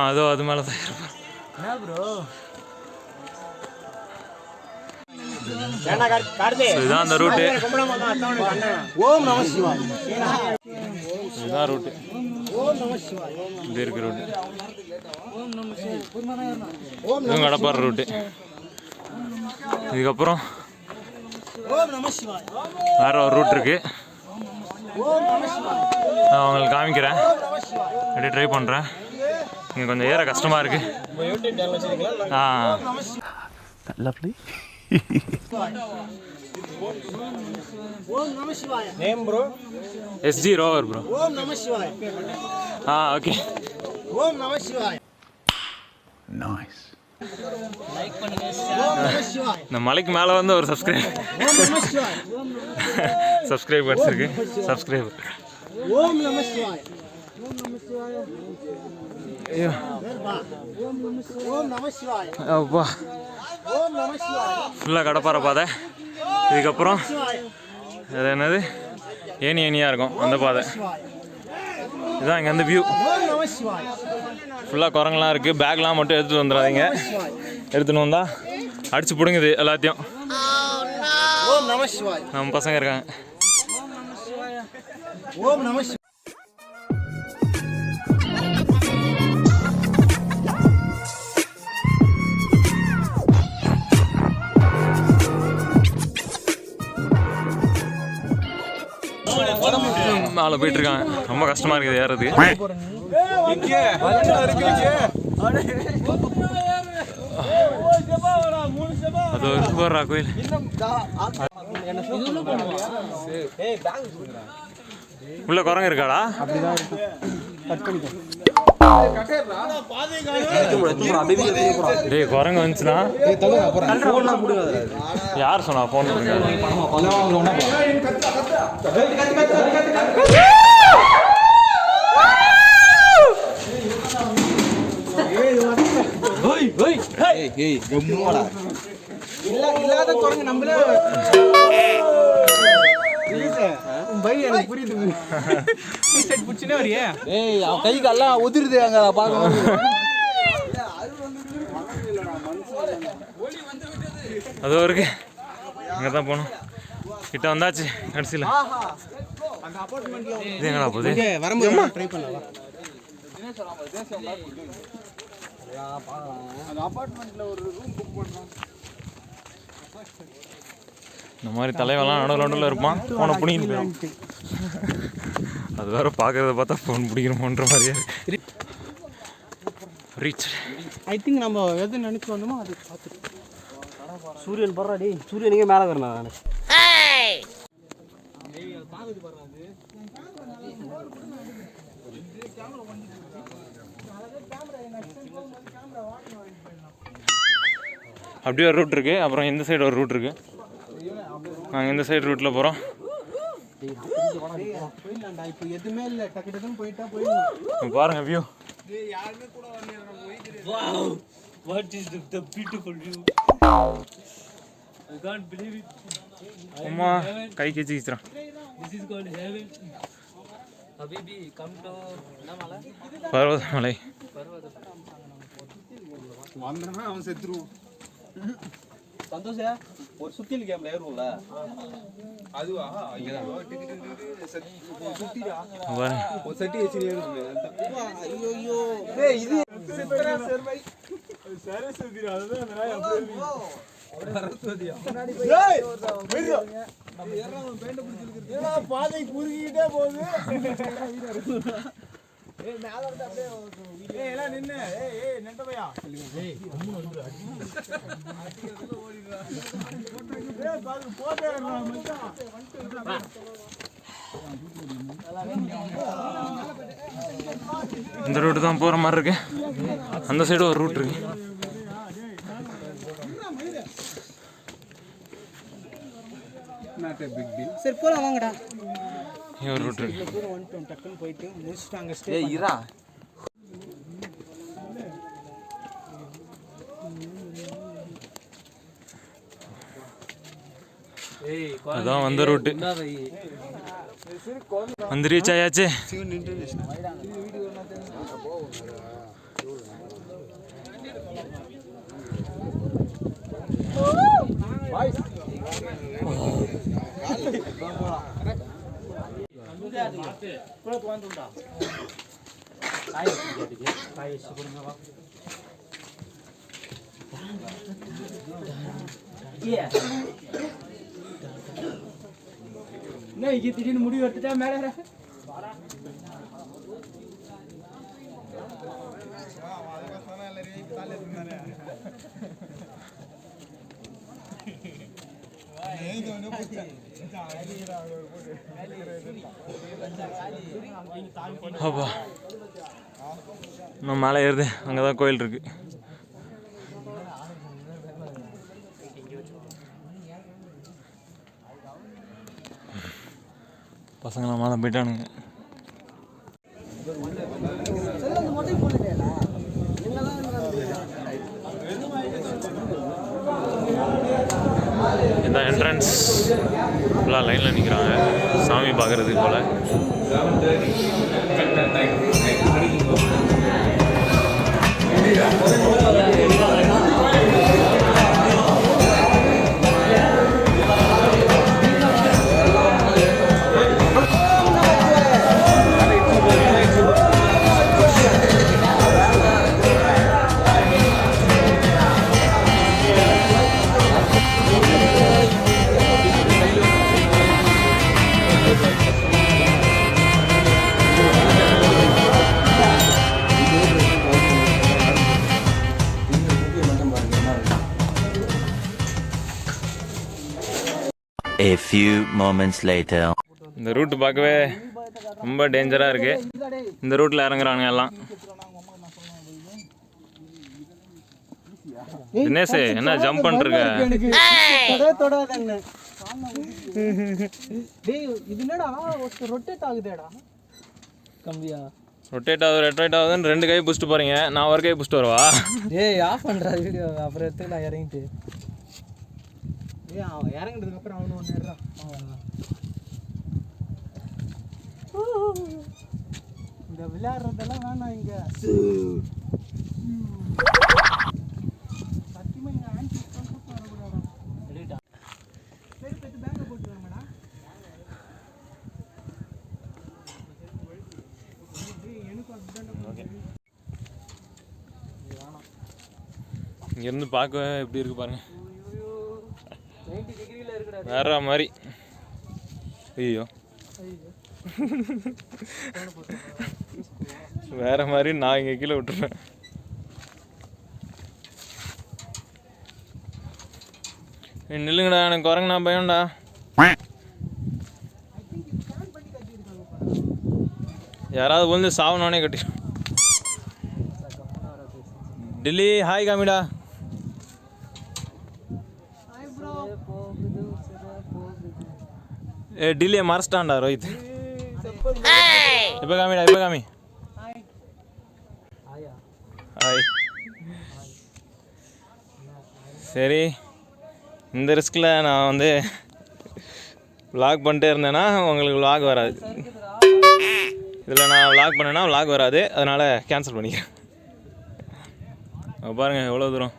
அதோ அது மேலே தான் இருப்பேன். இதுதான் அந்த ரூட்டு. ஓம் நம சிவாய். இதுதான் ரூட்டு. இது இருக்கு ரூட்டு. இதுவும் கடப்பாறை ரூட்டு. இதுக்கப்புறம் வேற ஒரு ரூட் இருக்கு. நான் உங்களுக்கு காமிக்கிறேன். அப்படியே ட்ரை பண்ணுறேன். இங்கே கொஞ்சம் ஏற கஷ்டமாக இருக்கு. Lovely. Name bro SG Rover bro. ஓம் நம சிவாய். ஓகே. ஓம் நம சிவாய். நைஸ். லைக் பண்ணுங்க. ஓம் நம சிவாய். இந்த மலைக்கு மேலே வந்து ஒரு சப்ஸ்கிரைபர்ஸ் இருக்கு. சப்ஸ்கிரைபர். ஓம் நம சிவாய். ஓம் நம சிவாய். ஐயோ. ஓம் நம சிவாய். அப்பா. ஓம் நம சிவாய். ஃபுல்லாக கடப்பாறை பாதை. இதுக்கப்புறம் அது என்னது ஏணியாக இருக்கும் அந்த பாதை. இதுதான் இங்கே வந்து வியூ. ஃபுல்லாக குரங்கெலாம் இருக்குது. பேக்லாம் மட்டும் எடுத்துகிட்டு வந்துடாதீங்க. எடுத்துன்னு வந்தால் அடிச்சு பிடுங்குது எல்லாத்தையும். நம்ம பசங்க இருக்காங்க. ஓம் நம சிவாய். மேலே போயிட்டு இருக்காங்க. ரொம்ப கஷ்டமா இருக்குது ஏறது. அது ஒரு போடுறா கோயில். உள்ள குரங்கு இருக்காடா? டேய் குரங்கு வந்துச்சுன்னா யார் சொன்னா போன் இல்லாத குரங்கு நம்மளே புரியுது. கை கால்லாம் உதிருது அங்க பாக்கணும். அது இருக்கு. அங்கே தான் போகணும். கிட்ட வந்தாச்சு கடைசியில். இது எங்கடா போகுது? ட்ரை பண்ணலாம். இந்த மாதிரி தலைவெல்லாம் நடுவில் இருப்பான். ஃபோனை பிடிக்கிட்டு போயிடும். அது வேற பார்க்கறத பார்த்தா ஃபோன் பிடிக்கணுமோன்ற மாதிரியே இருக்கு. ரீச். ஐ திங்க் நம்ம எது நினைச்சு வந்தோமோ அது பார்த்துட்டு சூரியன் பர்றாடி. சூரியனுக்கே மேலே வரணும். நான் அப்படியே ஒரு ரூட் இருக்குது. அப்புறம் இந்த சைடு ஒரு ரூட் இருக்குது. நாங்கள் இந்த சைடு ரூட்டில் போகிறோம். பாருங்க வியூ. அம்மா கை கிச்சிக்கிறான். பர்வதமலை. அவன் செத்துருவான். சந்தோஷ ஒரு சுத்தியல் கேம்ல ஏறும்ல அதுவா ஒரு சட்டி ஏசி ஏறும். ஐயோ டேய் இது சர்வை சரஸ்வதி அதுதான் அந்த நாய் அப்படியே சரஸ்வதியா டேய் வெறியோ நம்ம ஏறறவன் பேண்ட பிடிச்சிருக்கு. ஏடா பாதை குறுகிட்டே போகுது. ஏய் மேல இருந்து அப்படியே ஏய் எல்லாம் நின்னு ஏய் நெட்டவையா ஏய் கம்முனு வந்து அடிக்கிறதுல ஓடிடுறா. ஏய் பாரு போடறா மச்சான். இந்த ரூட் தான் போகிற மாதிரி இருக்கு. அந்த சைடு ஒரு ரூட் இருக்கு. சரி போலாம் வாங்கடா. ஒரு ரூட் இருக்கு. டக்குன்னு போயிட்டு முடிச்சுட்டு அங்கே ஸ்டே இரா. அதான் வந்த ரூட்டு வந்து ரீச் ஆயாச்சு. திடீர்னு முடிவு எடுத்துட்டா மேல அப்பா இன்னும் மேலே ஏறுது. அங்கதான் கோயில் இருக்கு. பசங்களாம் மேலே போயிட்டானுங்க. இந்த என்ட்ரன்ஸ் ஃபுல்லாக லைனில் நிற்கிறாங்க சாமி பார்க்குறதுக்கு போல். A few moments later. இந்த ரூட்டு பார்க்கவே ரொம்ப டேஞ்சராக இருக்குது. இந்த ரூட்டில் இறங்குறானுங்க எல்லாம். தினேஷ் என்ன ஜம்ப் பண்ணிருக்க? ரொட்டேட் ஆகுதுன்னு 2 கை புடிச்சிட்டு போறீங்க. நான் ஒரு கை புடிச்சிட்டு வரவா? ஆஃப் பண்றா வீடியோ. அப்புறம் எடுத்துக்கலாம் இறங்கிட்டு. இறங்கினதுக்கு அப்புறம் அவனு ஒன்று இந்த விளையாடுறதெல்லாம் வேணாம். இங்க சத்தியமா இங்க ஆன்டி வரக்கூடாது. சரி போயிட்டு பேங்க போட்டு வாங்கடா. இங்கேருந்து பார்க்கவே எப்படி இருக்கு பாருங்க. வேற மாதிரி. ஐயோ வேற மாதிரி. நான் இங்கே கீழே விட்டுருவேன். நில்லுங்கடா, எனக்கு குரங்குனா பயம்டா. யாராவது வந்து சாவனோனே கட்டிடும். டில்லி ஹாய் காமிடா. ஏ டில்லியை மறைச்சிட்டான்டா ரோஹித். இப்போ காமிடா, இப்போ காமி. ஹாய். சரி, இந்த ரிஸ்கில் நான் வந்து விளாக் பண்ணிட்டே இருந்தேன்னா உங்களுக்கு விளாக் வராது. இதில் நான் விளாக் பண்ணேன்னா விளாக் வராது. அதனால் கேன்சல் பண்ணிக்கிறேன். பாருங்கள் எவ்வளோ தூரம்.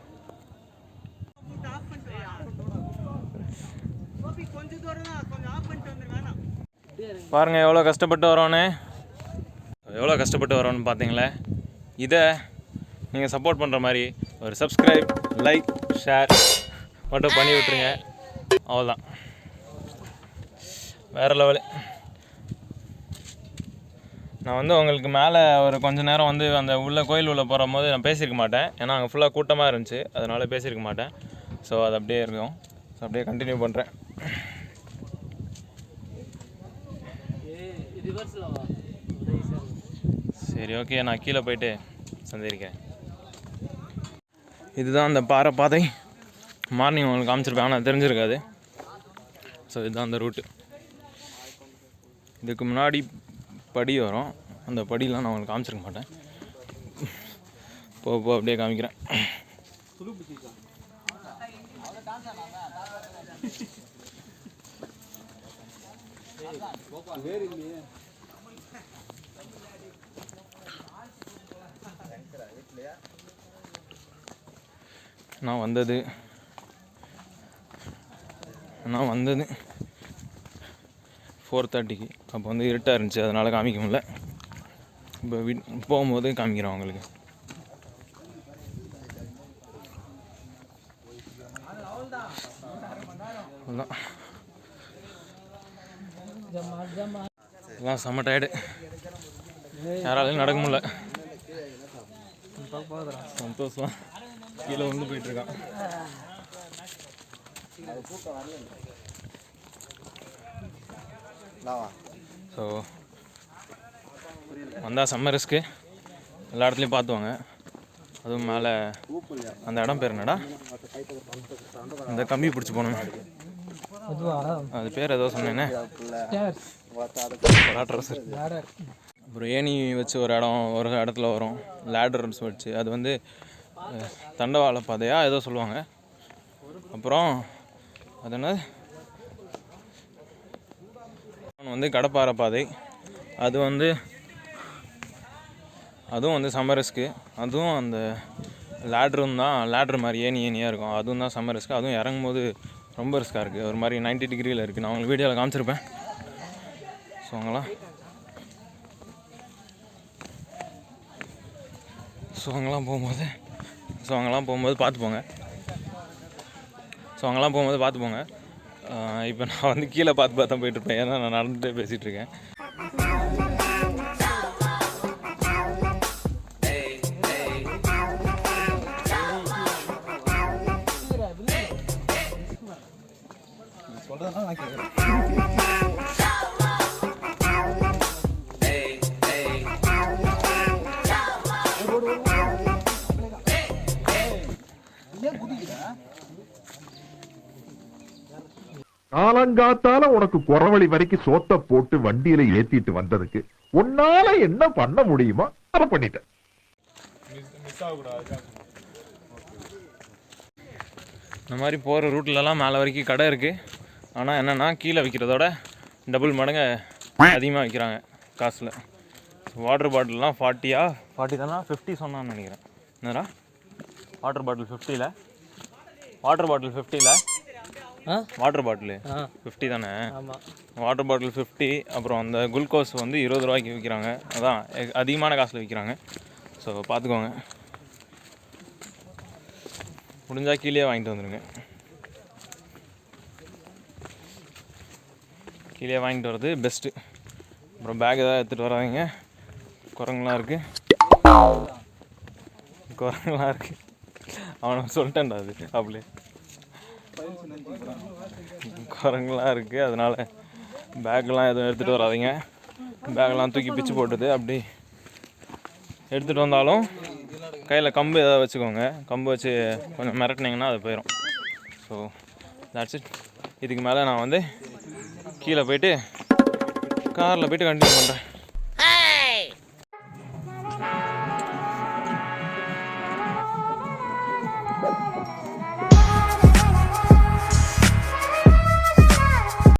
பாருங்கள் எவ்வளோ கஷ்டப்பட்டு வரோன்னு. எவ்வளோ கஷ்டப்பட்டு வரோன்னு பார்த்தீங்களே. இதை நீங்கள் சப்போர்ட் பண்ணுற மாதிரி ஒரு சப்ஸ்கிரைப், லைக், ஷேர் மட்டும் பண்ணி விட்டுருங்க. அவ்வளோதான், வேறு லெவலு. நான் வந்து உங்களுக்கு மேலே ஒரு கொஞ்சம் நேரம் வந்து அந்த உள்ள கோயில் உள்ளே போகிற போது நான் பேசியிருக்க மாட்டேன். ஏன்னா அங்கே ஃபுல்லாக கூட்டமாக இருந்துச்சு. அதனால் பேசியிருக்க மாட்டேன். ஸோ அது அப்படியே இருக்கும். ஸோ அப்படியே கண்டினியூ பண்ணுறேன். சரி ஓகே, நான் கீழே போயிட்டு சந்திக்கிறேன். இதுதான் அந்த பாறை பாதை. மார்னிங் உங்களுக்கு காமிச்சிருப்பேன், ஆனால் தெரிஞ்சிருக்காது. ஸோ இதுதான் அந்த ரூட்டு. இதுக்கு முன்னாடி படி வரும். அந்த படியெலாம் நான் உங்களுக்கு காமிச்சிருக்க மாட்டேன். போ அப்படியே காமிக்கிறேன். நான் வந்தது 4:30க்கு. அப்போ வந்து இருட்டாக இருந்துச்சு, அதனால் காமிக்க முடியல. இப்போ போகும்போது காமிக்கிறோம் அவங்களுக்கு. எல்லாம் செம்ம டயர்டு, யாராலையும் நடக்க முடியல. சந்தோஷம் கீழே வந்து போயிட்டுருக்கான். ஸோ வந்தால் செம்ம ரிஸ்க்கு, எல்லா இடத்துலையும் பார்த்துவாங்க. அதுவும் மேலே அந்த இடம் பேர் என்னடா, அந்த கம்பி பிடிச்சி போகணும், அது பேர் ஏதோ சொன்னேன்னே, அப்புறம் ஏணி வச்சு ஒரு இடத்துல வரும், லேடர்ஸ் வச்சு, அது வந்து தண்டவாள பாதையாக ஏதோ சொல்லுவாங்க. அப்புறம் அது என்ன வந்து கடப்பாறை பாதை, அதுவும் வந்து சம்மர் ரிஸ்க்கு. அதுவும் அந்த லேட்ரு மாதிரி ஏணியாக இருக்கும், அதுவும் தான் சம்மர் ரிஸ்க்கு. அதுவும் இறங்கும்போது ரொம்ப ரிஸ்க்காக இருக்குது, ஒரு மாதிரி 90 டிகிரியில் இருக்குது. நான் உங்களுக்கு வீடியோவில் காமிச்சிருப்பேன். ஸோ அங்கெல்லாம் போகும்போது பார்த்து போங்க. இப்போ நான் வந்து கீழே பார்த்து தான் போயிட்டுருப்பேன், ஏன்னா நான் நடந்துகிட்டே பேசிகிட்ருக்கேன். காலங்காத்தால உனக்கு குறவழி வரைக்கும் சோத்த போட்டு வண்டியில ஏத்திட்டு வந்ததுக்கு உன்னால என்ன பண்ண முடியுமோ அதை பண்ணிட்டேன். இந்த மாதிரி போகிற ரூட்லலாம் மேலே வரைக்கும் கடை இருக்குது. ஆனால் என்னென்னா கீழே விற்கிறதோட டபுள் மடங்கு அதிகமாக விற்கிறாங்க காசில். வாட்டர் பாட்டில்லாம் 40 தானே, 50 சொன்னான்னு நினைக்கிறேன். என்னடா வாட்டர் பாட்டில் 50 50 தானே. Water bottle 50. அப்புறம் அந்த குளுக்கோஸ் வந்து 20 ரூபாய்க்கு விற்கிறாங்க. அதான் அதிகமான காசில் விற்கிறாங்க. ஸோ பார்த்துக்கோங்க, முடிஞ்சால் கீழே வாங்கிட்டு வந்துடுங்க. கீழே வாங்கிட்டு வர்றது பெஸ்ட்டு. அப்புறம் பேக் எதாவது எடுத்துகிட்டு வராதிங்க, குரங்குலாம் இருக்குது. அவனை சொல்லிட்டேன்டா, அது அப்படியே குரங்குலாம் இருக்குது. அதனால் பேக்கெலாம் எதுவும் எடுத்துகிட்டு வராதிங்க. பேக்கெலாம் தூக்கி பிச்சு போட்டுது. அப்படி எடுத்துகிட்டு வந்தாலும் கையில் கம்பு எதாவது வச்சுக்கோங்க. கம்பு வச்சு கொஞ்சம் மிரட்டினீங்கன்னா அது போயிடும். So that's it. இதுக்கு மேலே நான் வந்து கீழே போயிட்டு காரில் போயிட்டு கண்டினியூ பண்ணுறேன்.